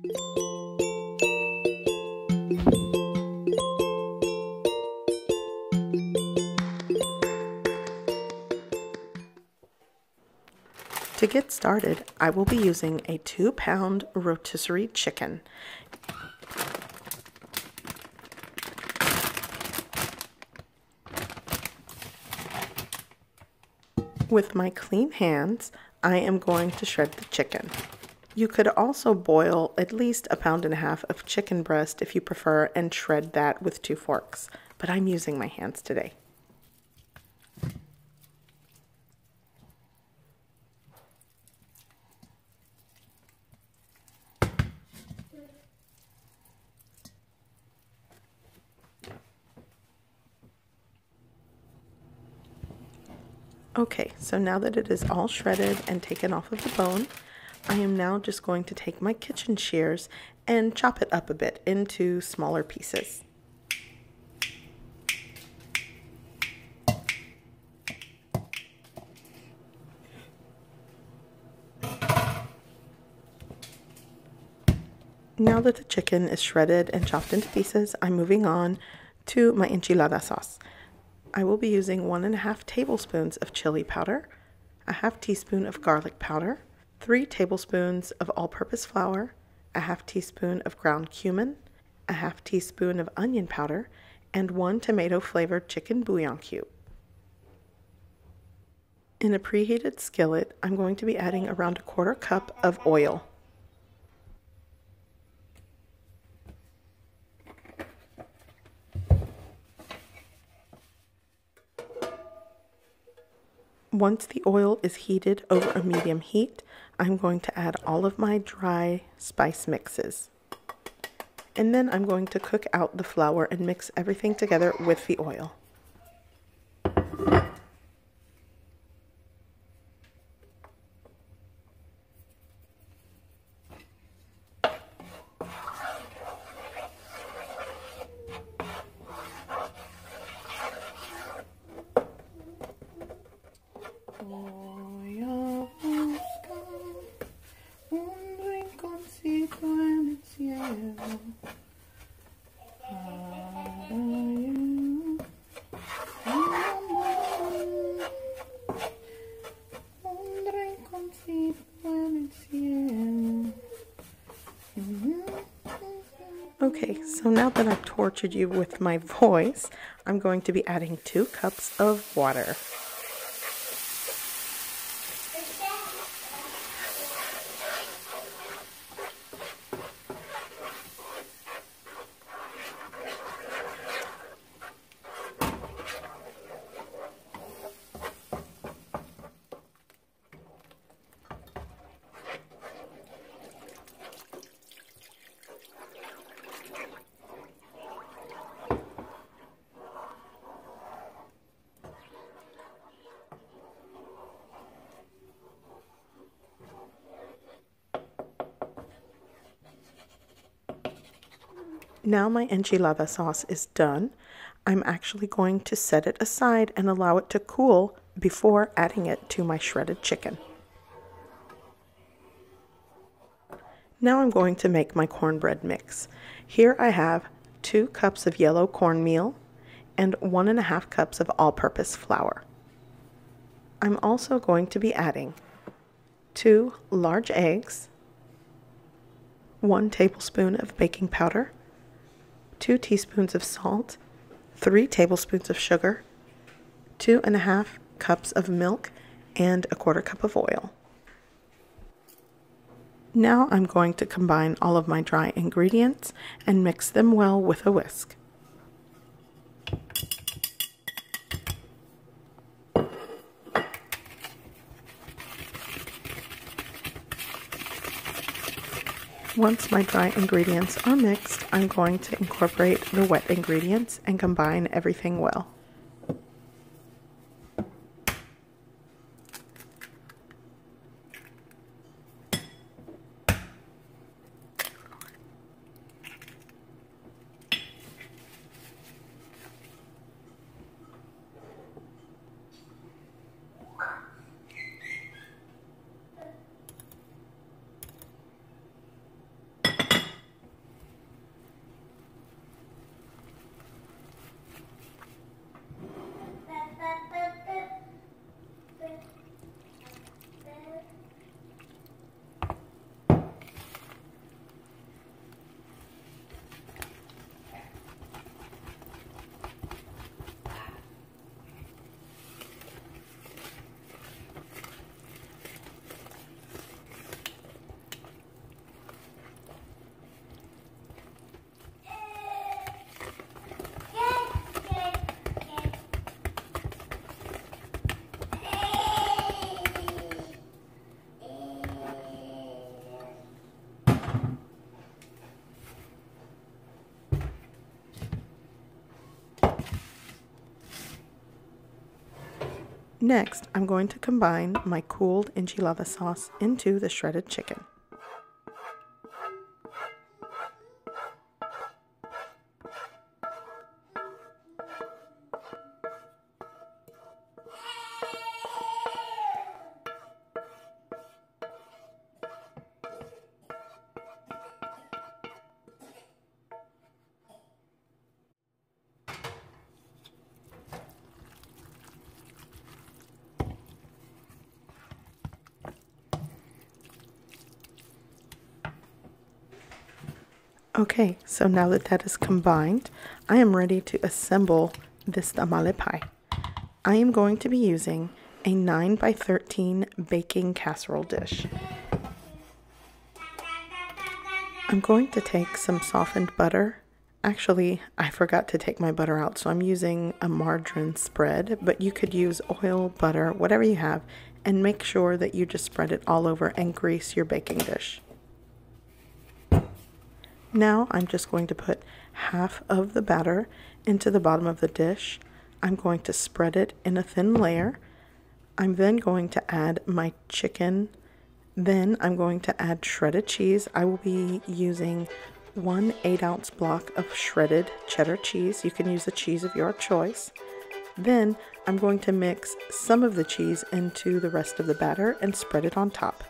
To get started, I will be using a 2-pound rotisserie chicken. With my clean hands, I am going to shred the chicken. You could also boil at least 1.5 pounds of chicken breast if you prefer and shred that with 2 forks, but I'm using my hands today. Okay, so now that it is all shredded and taken off of the bone, I am now just going to take my kitchen shears and chop it up a bit into smaller pieces. Now that the chicken is shredded and chopped into pieces, I'm moving on to my enchilada sauce. I will be using 1.5 tablespoons of chili powder, a 1/2 teaspoon of garlic powder, 3 tablespoons of all-purpose flour, a 1/2 teaspoon of ground cumin, a 1/2 teaspoon of onion powder, and 1 tomato-flavored chicken bouillon cube. In a preheated skillet, I'm going to be adding around 1/4 cup of oil. Once the oil is heated over a medium heat, I'm going to add all of my dry spice mixes. And then I'm going to cook out the flour and mix everything together with the oil. Okay, so now that I've tortured you with my voice, I'm going to be adding 2 cups of water. Now my enchilada sauce is done. I'm actually going to set it aside and allow it to cool before adding it to my shredded chicken. Now I'm going to make my cornbread mix. Here I have 2 cups of yellow cornmeal and 1.5 cups of all-purpose flour. I'm also going to be adding 2 large eggs, 1 tablespoon of baking powder, 2 teaspoons of salt, 3 tablespoons of sugar, 2.5 cups of milk, and 1/4 cup of oil. Now I'm going to combine all of my dry ingredients and mix them well with a whisk. Once my dry ingredients are mixed, I'm going to incorporate the wet ingredients and combine everything well. Next, I'm going to combine my cooled enchilada sauce into the shredded chicken. Okay, so now that that is combined, I am ready to assemble this tamale pie. I am going to be using a 9 by 13 baking casserole dish. I'm going to take some softened butter. Actually, I forgot to take my butter out, so I'm using a margarine spread, but you could use oil, butter, whatever you have, and make sure that you just spread it all over and grease your baking dish. Now I'm just going to put half of the batter into the bottom of the dish. I'm going to spread it in a thin layer. I'm then going to add my chicken. Then I'm going to add shredded cheese. I will be using 1 8-ounce block of shredded cheddar cheese. You can use a cheese of your choice. Then I'm going to mix some of the cheese into the rest of the batter and spread it on top.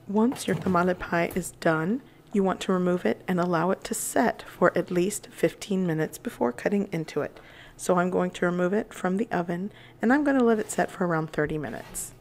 Once your tamale pie is done, you want to remove it and allow it to set for at least 15 minutes before cutting into it. So I'm going to remove it from the oven and I'm going to let it set for around 30 minutes.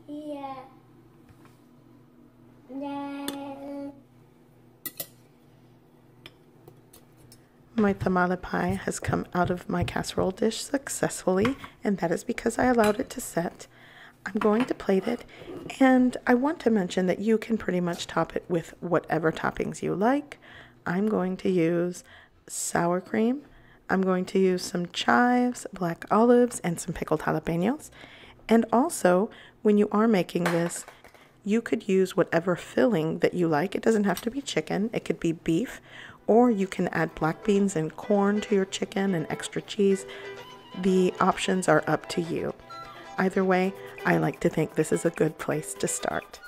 Yeah. My tamale pie has come out of my casserole dish successfully, and that is because I allowed it to set. I'm going to plate it, and I want to mention that you can pretty much top it with whatever toppings you like. I'm going to use sour cream. I'm going to use some chives, black olives, and some pickled jalapenos. And also, when you are making this, you could use whatever filling that you like. It doesn't have to be chicken, it could be beef, or you can add black beans and corn to your chicken and extra cheese. The options are up to you. Either way, I like to think this is a good place to start.